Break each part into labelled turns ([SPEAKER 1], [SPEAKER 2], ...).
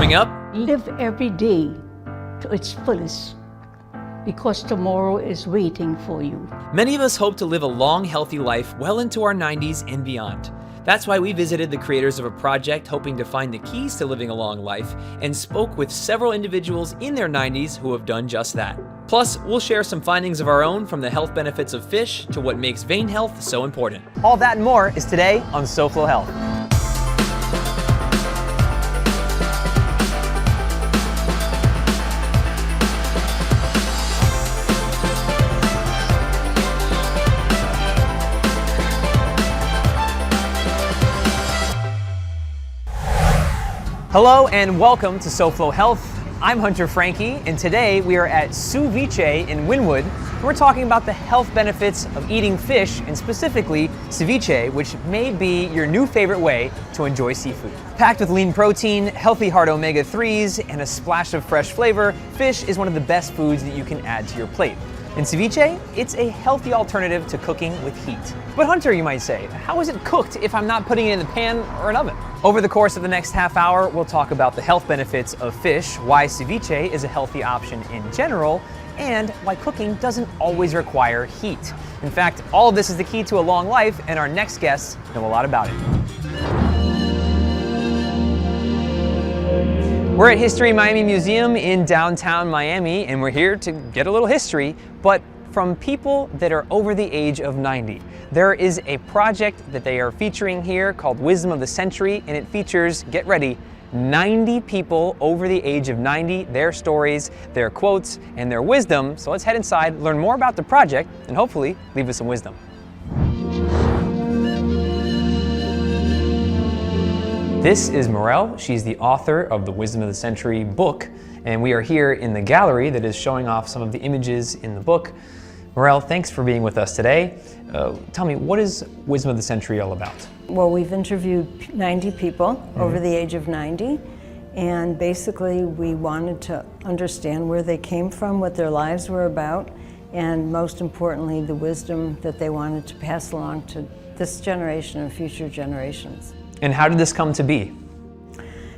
[SPEAKER 1] Coming up,
[SPEAKER 2] Live every day to its fullest, because tomorrow is waiting for you.
[SPEAKER 1] many of us hope to live a long, healthy life well into our 90s and beyond. That's why we visited the creators of a project hoping to find the keys to living a long life and spoke with several individuals in their 90s who have done just that. Plus, we'll share some findings of our own, from the health benefits of fish to what makes vein health so important.
[SPEAKER 3] All that and more is today on SoFlo Health. Hello and welcome to SoFlo Health. I'm Hunter Frankie, and today we are at Ceviche in Wynwood. We're talking about the health benefits of eating fish, and specifically ceviche, which may be your new favorite way to enjoy seafood. Packed with lean protein, healthy hard omega-3s, and a splash of fresh flavor, fish is one of the best foods that you can add to your plate. In ceviche, it's a healthy alternative to cooking with heat. But Hunter, you might say, how is it cooked if I'm not putting it in the pan or an oven? Over the course of the next half hour, we'll talk about the health benefits of fish, why ceviche is a healthy option in general, and why cooking doesn't always require heat. In fact, all of this is the key to a long life, and our next guests know a lot about it. We're at History Miami Museum in downtown Miami, and we're here to get a little history, but from people that are over the age of 90. There is a project that they are featuring here called Wisdom of the Century, and it features, get ready, 90 people over the age of 90, their stories, their quotes, and their wisdom. So let's head inside, learn more about the project, and hopefully leave with some wisdom. This is Morel. She's the author of the Wisdom of the Century book, and we are here in the gallery that is showing off some of the images in the book. Morel, thanks for being with us today. Tell me, what is Wisdom of the Century all about?
[SPEAKER 4] Well, we've interviewed 90 people over the age of 90, and basically we wanted to understand where they came from, what their lives were about, and most importantly, the wisdom that they wanted to pass along to this generation and future generations.
[SPEAKER 3] And how did this come to be?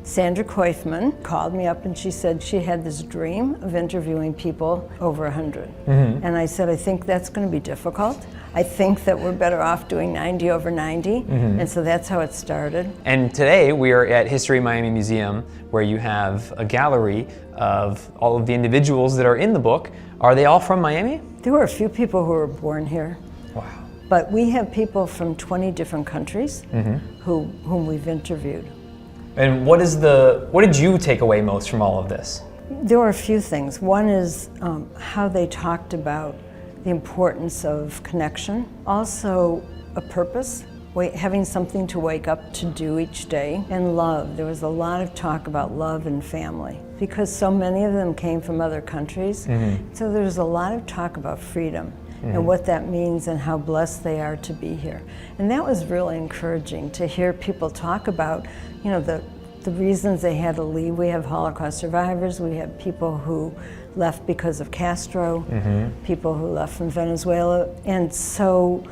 [SPEAKER 4] Sandra Koifman called me up and she said she had this dream of interviewing people over 100. And I said, I think that's going to be difficult. I think that we're better off doing 90 over 90. And so that's how it started.
[SPEAKER 3] And today we are at History Miami Museum, where you have a gallery of all of the individuals that are in the book. Are they all from Miami?
[SPEAKER 4] There were a few people who were born here.
[SPEAKER 3] Wow.
[SPEAKER 4] But we have people from 20 different countries whom we've interviewed.
[SPEAKER 3] And what did you take away most from all of this?
[SPEAKER 4] There were a few things. One is how they talked about the importance of connection, also a purpose, having something to wake up to do each day, and love. There was a lot of talk about love and family, because so many of them came from other countries. So there's a lot of talk about freedom and what that means and how blessed they are to be here. And that was really encouraging to hear people talk about, you know, the reasons they had to leave. We have Holocaust survivors, we have people who left because of Castro, people who left from Venezuela, and so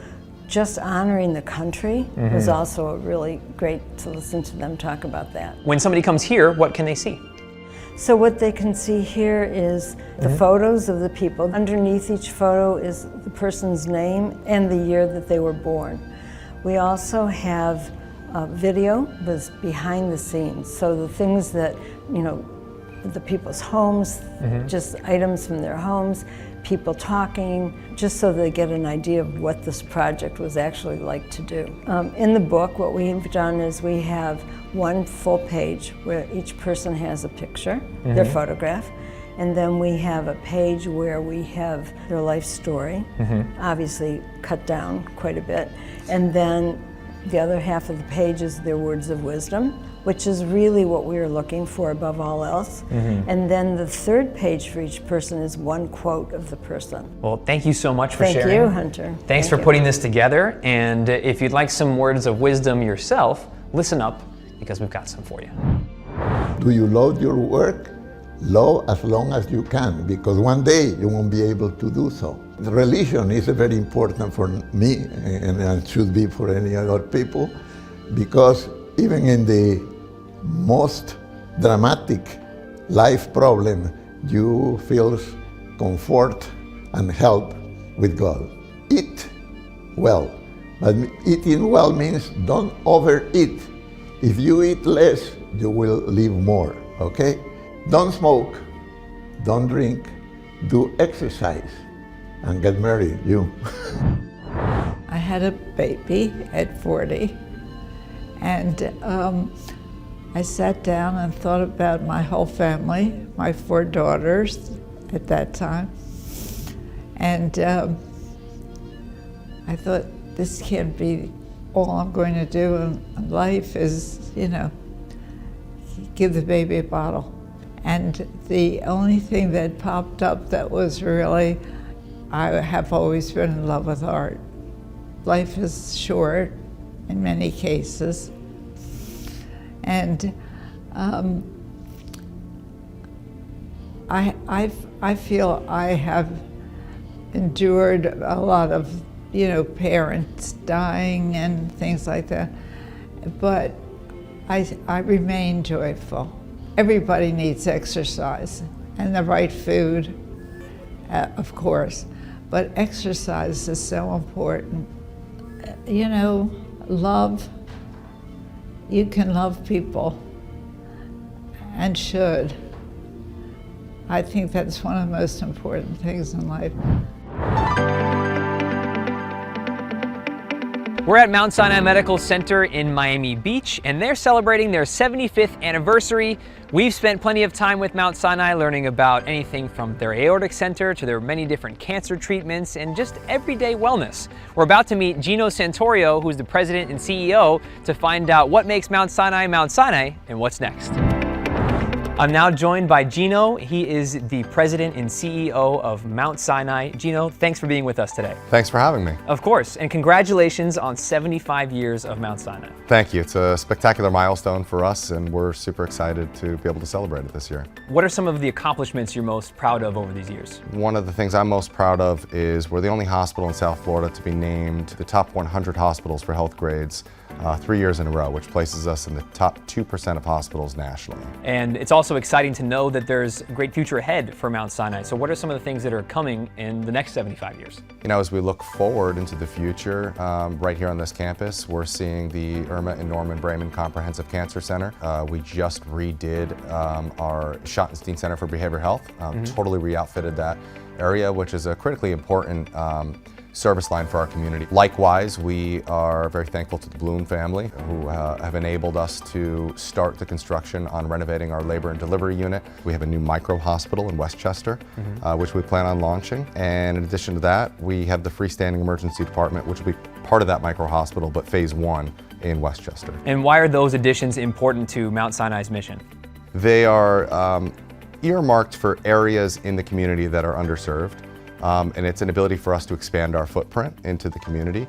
[SPEAKER 4] just honoring the country was also really great to listen to them talk about that.
[SPEAKER 3] When somebody comes here, what can they see?
[SPEAKER 4] So what they can see here is the photos of the people. Underneath each photo is the person's name and the year that they were born. We also have video that's behind the scenes. So the things that, you know, the people's homes, just items from their homes, people talking, just so they get an idea of what this project was actually like to do. In the book, what we've done is we have one full page where each person has a picture, their photograph, and then we have a page where we have their life story, obviously cut down quite a bit, and then the other half of the page is their words of wisdom, which is really what we are looking for above all else. And then the third page for each person is one quote of the person.
[SPEAKER 3] Well, thank you so much for sharing.
[SPEAKER 4] Thank you, Hunter.
[SPEAKER 3] Thanks for putting this together. And if you'd like some words of wisdom yourself, listen up, because we've got some for you.
[SPEAKER 5] Do you love your work? Love as long as you can, because one day you won't be able to do so. Religion is very important for me, and it should be for any other people, because even in the most dramatic life problem, you feel comfort and help with God. Eat well, but eating well means don't overeat. If you eat less, you will live more, okay? Don't smoke, don't drink, do exercise, and get married, you.
[SPEAKER 6] I had a baby at 40, and I sat down and thought about my whole family, my 4 daughters at that time, and I thought, this can't be all I'm going to do in life is, you know, give the baby a bottle. And the only thing that popped up that was really, I have always been in love with art. Life is short in many cases. And I feel I have endured a lot of, you know, parents dying and things like that, but I remain joyful. Everybody needs exercise and the right food, of course, but exercise is so important. You know, love, you can love people and should. I think that's one of the most important things in life.
[SPEAKER 3] We're at Mount Sinai Medical Center in Miami Beach, and they're celebrating their 75th anniversary. We've spent plenty of time with Mount Sinai learning about anything from their aortic center to their many different cancer treatments and just everyday wellness. We're about to meet Gino Santorio, who's the president and CEO, to find out what makes Mount Sinai and what's next. I'm now joined by Gino. He is the president and CEO of Mount Sinai. Gino, thanks for being with us today.
[SPEAKER 7] Thanks for having me.
[SPEAKER 3] Of course, and congratulations on 75 years of Mount Sinai.
[SPEAKER 7] Thank you. It's a spectacular milestone for us, and we're super excited to be able to celebrate it this year.
[SPEAKER 3] What are some of the accomplishments you're most proud of over these years?
[SPEAKER 7] One of the things I'm most proud of is we're the only hospital in South Florida to be named the top 100 hospitals for health grades 3 years in a row, which places us in the top 2% of hospitals nationally.
[SPEAKER 3] And it's also exciting to know that there's a great future ahead for Mount Sinai. So what are some of the things that are coming in the next 75 years?
[SPEAKER 7] You know, as we look forward into the future, right here on this campus, we're seeing the Irma and Norman Bremen Comprehensive Cancer Center. We just redid our Schottenstein Center for Behavioral Health, totally re-outfitted that area, which is a critically important service line for our community. Likewise, we are very thankful to the Bloom family who have enabled us to start the construction on renovating our labor and delivery unit. We have a new micro hospital in Westchester, which we plan on launching. And in addition to that, we have the freestanding emergency department, which will be part of that micro hospital, but phase 1 in Westchester.
[SPEAKER 3] And why are those additions important to Mount Sinai's mission?
[SPEAKER 7] They are earmarked for areas in the community that are underserved. And it's an ability for us to expand our footprint into the community,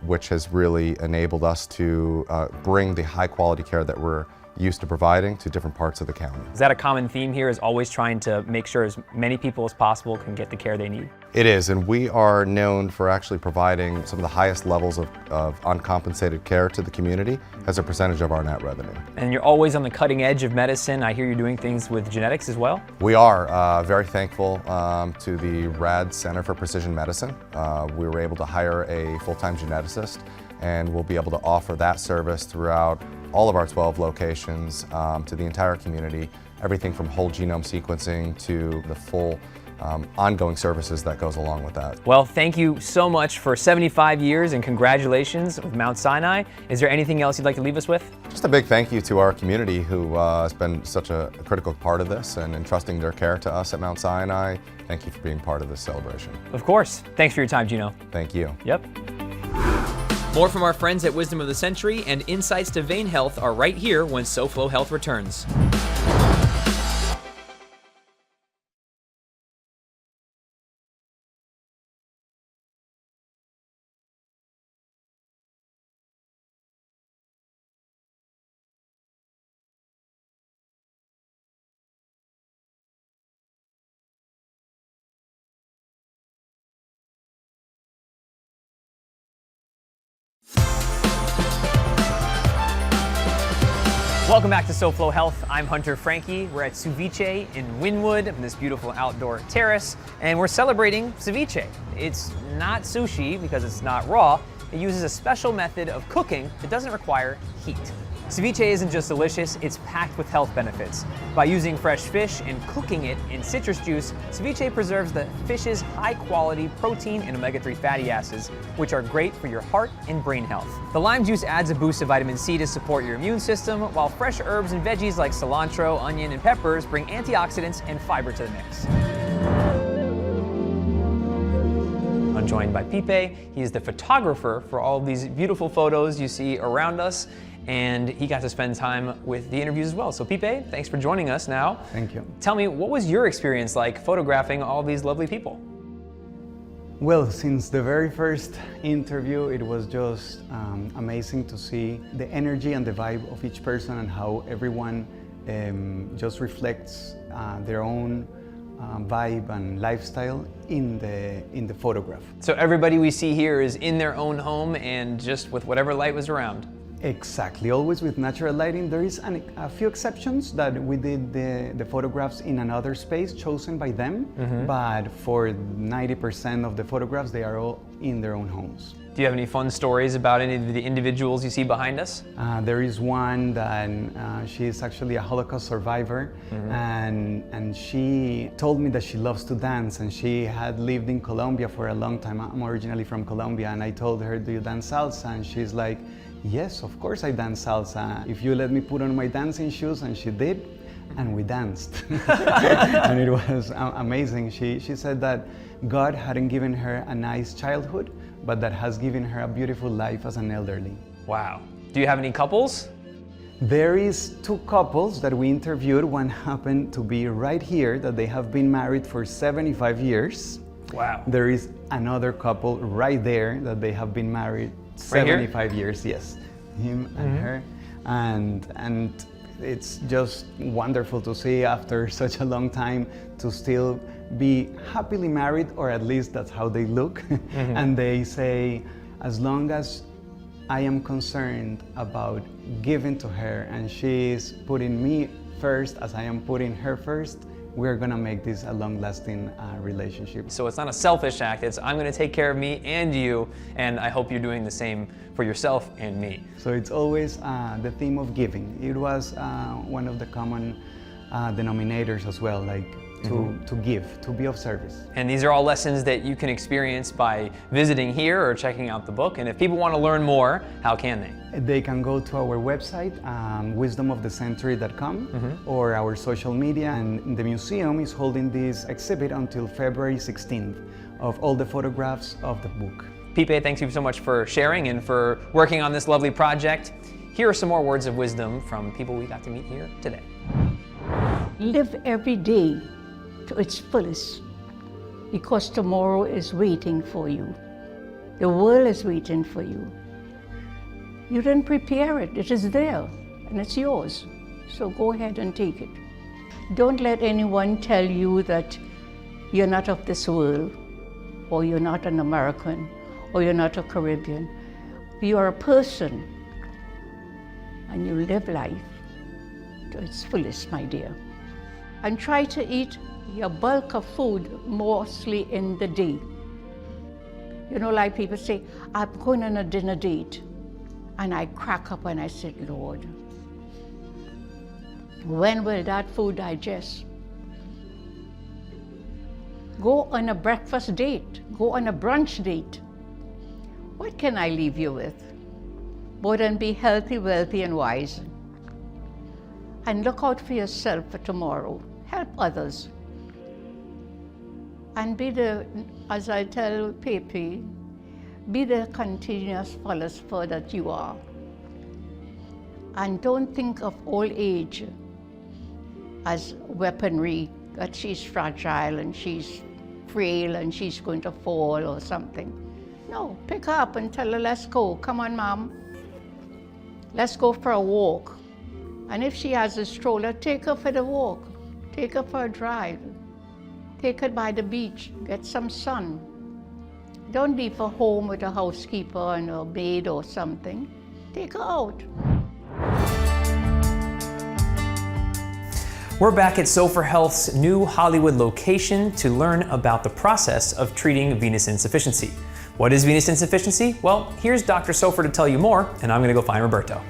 [SPEAKER 7] which has really enabled us to bring the high quality care that we're used to providing to different parts of the county.
[SPEAKER 3] Is that a common theme here, is always trying to make sure as many people as possible can get the care they need?
[SPEAKER 7] It is, and we are known for actually providing some of the highest levels of uncompensated care to the community as a percentage of our net revenue.
[SPEAKER 3] And you're always on the cutting edge of medicine. I hear you're doing things with genetics as well?
[SPEAKER 7] We are very thankful to the RAD Center for Precision Medicine. We were able to hire a full-time geneticist, and we'll be able to offer that service throughout all of our 12 locations to the entire community, everything from whole genome sequencing to the full ongoing services that goes along with that.
[SPEAKER 3] Well, thank you so much for 75 years and congratulations with Mount Sinai. Is there anything else you'd like to leave us with?
[SPEAKER 7] Just a big thank you to our community who has been such a critical part of this and entrusting their care to us at Mount Sinai. Thank you for being part of this celebration.
[SPEAKER 3] Of course. Thanks for your time, Gino.
[SPEAKER 7] Thank you.
[SPEAKER 3] Yep. More from our friends at Wisdom of the Century and insights to vein health are right here when SoFlo Health returns. Welcome back to SoFlo Health. I'm Hunter Frankie. We're at Ceviche in Wynwood, on this beautiful outdoor terrace, and we're celebrating ceviche. It's not sushi because it's not raw. It uses a special method of cooking that doesn't require heat. Ceviche isn't just delicious, it's packed with health benefits. By using fresh fish and cooking it in citrus juice, ceviche preserves the fish's high-quality protein and omega-3 fatty acids, which are great for your heart and brain health. The lime juice adds a boost of vitamin C to support your immune system, while fresh herbs and veggies like cilantro, onion, and peppers bring antioxidants and fiber to the mix. I'm joined by Pipe. He's the photographer for all of these beautiful photos you see around us, and he got to spend time with the interviews as well. So Pipe, thanks for joining us now.
[SPEAKER 8] Thank you.
[SPEAKER 3] Tell me, what was your experience like photographing all these lovely people?
[SPEAKER 8] Well, since the very first interview, it was just amazing to see the energy and the vibe of each person and how everyone just reflects their own vibe and lifestyle in the photograph.
[SPEAKER 3] So everybody we see here is in their own home and just with whatever light was around.
[SPEAKER 8] Exactly, always with natural lighting. There is a few exceptions that we did the photographs in another space chosen by them, but for 90% of the photographs, they are all in their own homes.
[SPEAKER 3] Do you have any fun stories about any of the individuals you see behind us?
[SPEAKER 8] There is one that she is actually a Holocaust survivor, and she told me that she loves to dance, and she had lived in Colombia for a long time. I'm originally from Colombia, and I told her, do you dance salsa? And she's like, yes, of course I dance salsa. If you let me put on my dancing shoes, and she did, and we danced. And it was amazing. She said that God hadn't given her a nice childhood, but that has given her a beautiful life as an elderly.
[SPEAKER 3] Wow. Do you have any couples?
[SPEAKER 8] There is two couples that we interviewed. One happened to be right here, that they have been married for 75 years.
[SPEAKER 3] Wow.
[SPEAKER 8] There is another couple right there that they have been married 75 years, yes. Him and her. And it's just wonderful to see after such a long time to still be happily married, or at least that's how they look. And they say, as long as I am concerned about giving to her and she is putting me first as I am putting her first, we're gonna make this a long-lasting relationship.
[SPEAKER 3] So it's not a selfish act, it's I'm gonna take care of me and you, and I hope you're doing the same for yourself and me.
[SPEAKER 8] So it's always the theme of giving. It was one of the common denominators as well, like to give, to be of service.
[SPEAKER 3] And these are all lessons that you can experience by visiting here or checking out the book. And if people want to learn more, how can they?
[SPEAKER 8] They can go to our website, wisdomofthecentury.com, or our social media. And the museum is holding this exhibit until February 16th of all the photographs of the book.
[SPEAKER 3] Pipe, thanks you so much for sharing and for working on this lovely project. Here are some more words of wisdom from people we got to meet here today.
[SPEAKER 2] Live every day to its fullest, because tomorrow is waiting for you. The world is waiting for you. You didn't prepare it, it is there, and it's yours. So go ahead and take it. Don't let anyone tell you that you're not of this world, or you're not an American, or you're not a Caribbean. You are a person, and you live life to its fullest, my dear. And try to eat your bulk of food mostly in the day. You know, like people say, I'm going on a dinner date, and I crack up and I said, Lord, when will that food digest? Go on a breakfast date, go on a brunch date. What can I leave you with? More than be healthy, wealthy, and wise. And look out for yourself for tomorrow. Help others. And be the, as I tell Pepe, be the continuous philosopher that you are. And don't think of old age as weaponry, that she's fragile and she's frail and she's going to fall or something. No, pick her up and tell her, let's go. Come on, Mom. Let's go for a walk. And if she has a stroller, take her for the walk. Take her for a drive. Take her by the beach, get some sun. Don't leave her home with a housekeeper and a maid or something. Take her out.
[SPEAKER 3] We're back at SoFlo Health's new Hollywood location to learn about the process of treating venous insufficiency. What is venous insufficiency? Well, here's Dr. SoFlo to tell you more, and I'm gonna go find Roberto.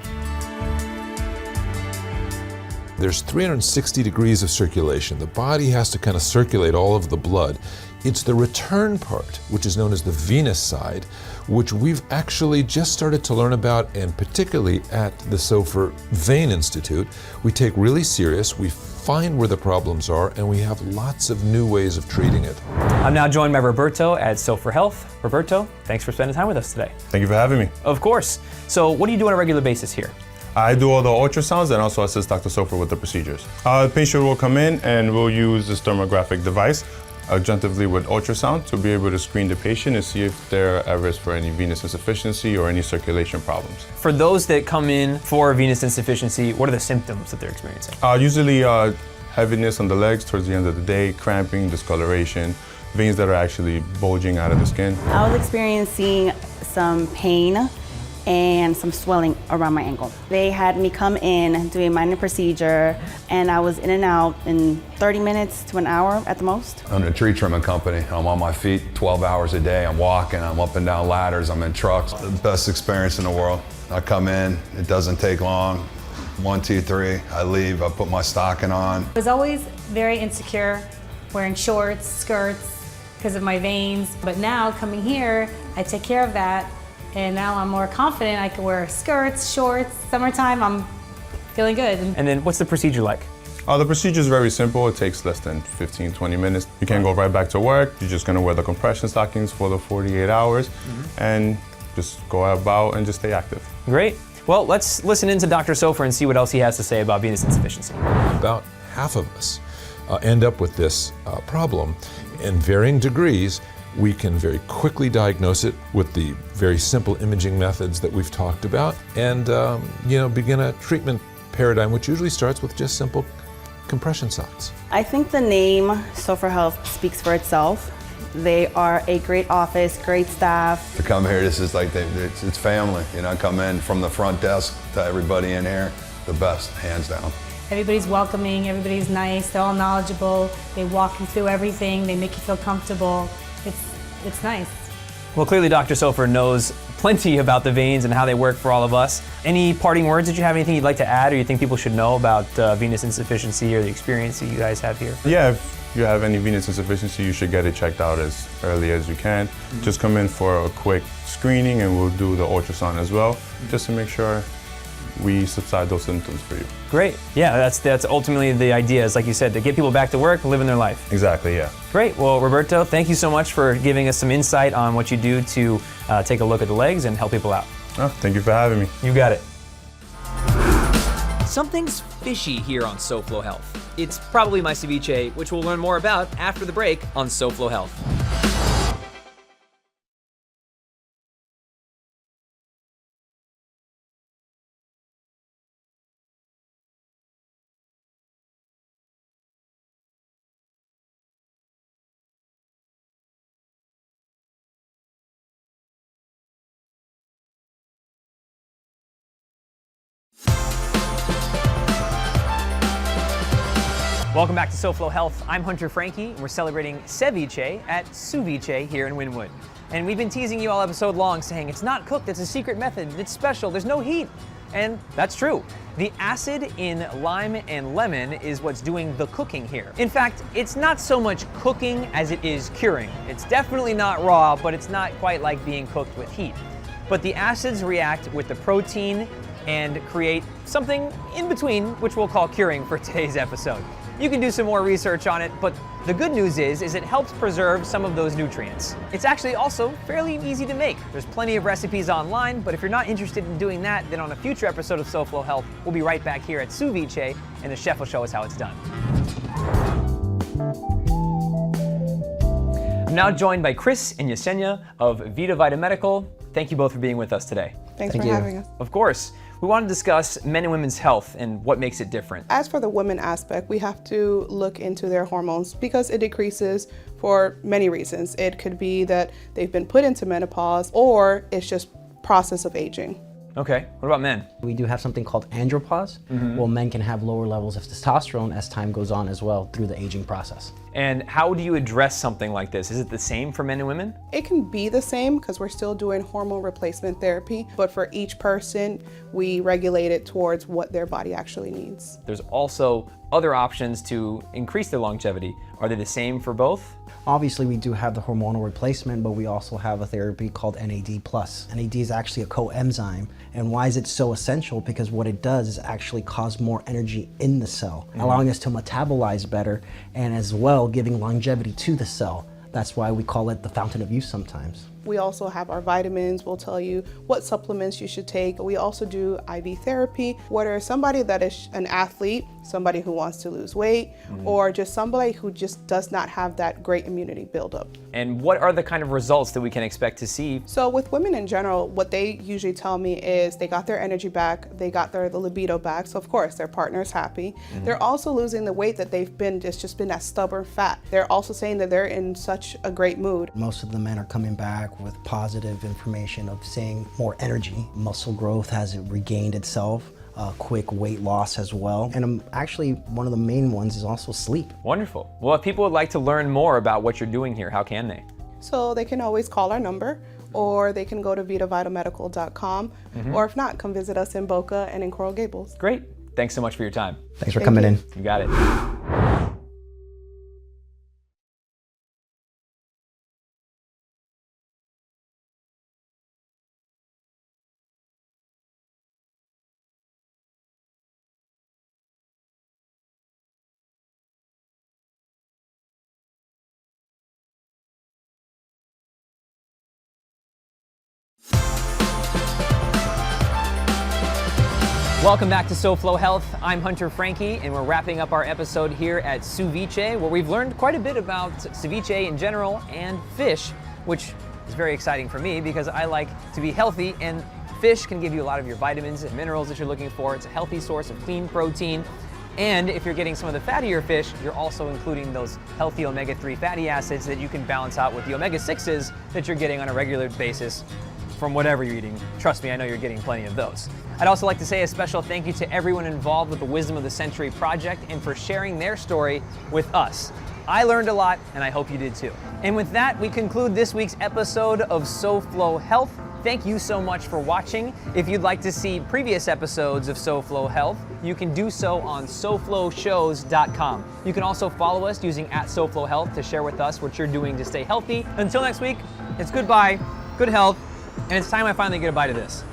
[SPEAKER 9] There's 360 degrees of circulation. The body has to kind of circulate all of the blood. It's the return part, which is known as the venous side, which we've actually just started to learn about, and particularly at the SoFlo Vein Institute, we take really serious, we find where the problems are, and we have lots of new ways of treating it.
[SPEAKER 3] I'm now joined by Roberto at SoFlo Health. Roberto, thanks for spending time with us today.
[SPEAKER 10] Thank you for having me.
[SPEAKER 3] Of course. So what do you do on a regular basis here?
[SPEAKER 10] I do all the ultrasounds and also assist Dr. SoFlo with the procedures. The patient will come in and we'll use this thermographic device adjunctively with ultrasound to be able to screen the patient and see if they're at risk for any venous insufficiency or any circulation problems.
[SPEAKER 3] For those that come in for venous insufficiency, what are the symptoms that they're experiencing?
[SPEAKER 10] Usually heaviness on the legs towards the end of the day, cramping, discoloration, veins that are actually bulging out of the skin.
[SPEAKER 11] I was experiencing some pain and some swelling around my ankle. They had me come in, do a minor procedure, and I was in and out in 30 minutes to an hour at the most.
[SPEAKER 12] I'm in a tree trimming company. I'm on my feet 12 hours a day. I'm walking, I'm up and down ladders, I'm in trucks. The best experience in the world. I come in, it doesn't take long. 1, 2, 3, I leave, I put my stocking on.
[SPEAKER 13] I was always very insecure, wearing shorts, skirts, because of my veins. But now coming here, I take care of that. And now I'm more confident. I can wear skirts, shorts. Summertime, I'm feeling good.
[SPEAKER 3] And then what's the procedure like?
[SPEAKER 10] The procedure is very simple. It takes less than 15, 20 minutes. You can go right back to work. You're just gonna wear the compression stockings for the 48 hours and just go about and just stay active.
[SPEAKER 3] Great. Well, let's listen into Dr. SoFlo and see what else he has to say about venous insufficiency.
[SPEAKER 9] About half of us end up with this problem in varying degrees. We can very quickly diagnose it with the very simple imaging methods that we've talked about, and begin a treatment paradigm, which usually starts with just simple compression socks.
[SPEAKER 11] I think the name SoFlo Health speaks for itself. They are a great office, great staff.
[SPEAKER 12] To come here, this is like, it's family. You know, come in from the front desk to everybody in here, the best, hands down.
[SPEAKER 13] Everybody's welcoming, everybody's nice, they're all knowledgeable. They walk you through everything, they make you feel comfortable. It's nice.
[SPEAKER 3] Well, clearly Dr. SoFlo knows plenty about the veins and how they work for all of us. Any parting words that you have, anything you'd like to add or you think people should know about venous insufficiency or the experience that you guys have here?
[SPEAKER 10] Yeah, if you have any venous insufficiency, you should get it checked out as early as you can. Just come in for a quick screening and we'll do the ultrasound as well, just to make sure we subside those symptoms for you.
[SPEAKER 3] Great. Yeah, that's ultimately the idea, is like you said, to get people back to work, living their life.
[SPEAKER 10] Exactly, yeah.
[SPEAKER 3] Great. Well, Roberto, thank you so much for giving us some insight on what you do to take a look at the legs and help people out.
[SPEAKER 10] Thank you for having me.
[SPEAKER 3] You got it.
[SPEAKER 1] Something's fishy here on SoFlo Health. It's probably my ceviche, which we'll learn more about after the break on SoFlo Health.
[SPEAKER 3] Welcome back to SoFlo Health. I'm Hunter Frankie, and we're celebrating ceviche at SoFlo here in Wynwood. And we've been teasing you all episode long saying it's not cooked, it's a secret method, it's special, there's no heat. And that's true. The acid in lime and lemon is what's doing the cooking here. In fact, it's not so much cooking as it is curing. It's definitely not raw, but it's not quite like being cooked with heat. But the acids react with the protein and create something in between, which we'll call curing for today's episode. You can do some more research on it, but the good news is it helps preserve some of those nutrients. It's actually also fairly easy to make. There's plenty of recipes online, but if you're not interested in doing that, then on a future episode of SoFlo Health, we'll be right back here at SoFlo, and the chef will show us how it's done. I'm now joined by Chris and Yesenia of Vita Vita Medical. Thank you both for being with us today.
[SPEAKER 14] Thanks for having us.
[SPEAKER 3] Of course. We want to discuss men and women's health and what makes it different.
[SPEAKER 14] As for the women aspect, we have to look into their hormones because it decreases for many reasons. It could be that they've been put into menopause or it's just process of aging.
[SPEAKER 3] Okay, what about men?
[SPEAKER 15] We do have something called andropause. Well, men can have lower levels of testosterone as time goes on as well through the aging process.
[SPEAKER 3] And how do you address something like this? Is it the same for men and women?
[SPEAKER 14] It can be the same because we're still doing hormone replacement therapy, but for each person, we regulate it towards what their body actually needs.
[SPEAKER 3] There's also other options to increase their longevity. Are they the same for both?
[SPEAKER 15] Obviously, we do have the hormonal replacement, but we also have a therapy called NAD+. NAD is actually a coenzyme. And why is it so essential? Because what it does is actually cause more energy in the cell, allowing us to metabolize better and as well giving longevity to the cell. That's why we call it the fountain of youth sometimes.
[SPEAKER 14] We also have our vitamins. We'll tell you what supplements you should take. We also do IV therapy, whether somebody that is an athlete, somebody who wants to lose weight, or just somebody who just does not have that great immunity buildup.
[SPEAKER 3] And what are the kind of results that we can expect to see?
[SPEAKER 14] So with women in general, what they usually tell me is they got their energy back, they got the libido back, so of course their partner's happy. They're also losing the weight that they've been, it's just been that stubborn fat. They're also saying that they're in such a great mood.
[SPEAKER 15] Most of the men are coming back with positive information of saying more energy. Muscle growth has regained itself. Quick weight loss as well. And actually, one of the main ones is also sleep.
[SPEAKER 3] Wonderful. Well, if people would like to learn more about what you're doing here, how can they?
[SPEAKER 14] So they can always call our number, or they can go to vitavitalmedical.com, or if not, come visit us in Boca and in Coral Gables.
[SPEAKER 3] Great. Thanks so much for your time.
[SPEAKER 15] Thanks for coming in.
[SPEAKER 3] You got it. Welcome back to SoFlo Health. I'm Hunter Frankie, and we're wrapping up our episode here at Ceviche, where we've learned quite a bit about ceviche in general and fish, which is very exciting for me because I like to be healthy, and fish can give you a lot of your vitamins and minerals that you're looking for. It's a healthy source of clean protein. And if you're getting some of the fattier fish, you're also including those healthy omega-3 fatty acids that you can balance out with the omega-6s that you're getting on a regular basis from whatever you're eating. Trust me, I know you're getting plenty of those. I'd also like to say a special thank you to everyone involved with the Wisdom of the Century project and for sharing their story with us. I learned a lot, and I hope you did too. And with that, we conclude this week's episode of SoFlo Health. Thank you so much for watching. If you'd like to see previous episodes of SoFlo Health, you can do so on SoFloShows.com. You can also follow us using @SoFlo Health to share with us what you're doing to stay healthy. Until next week, it's goodbye, good health, and it's time I finally get a bite of this.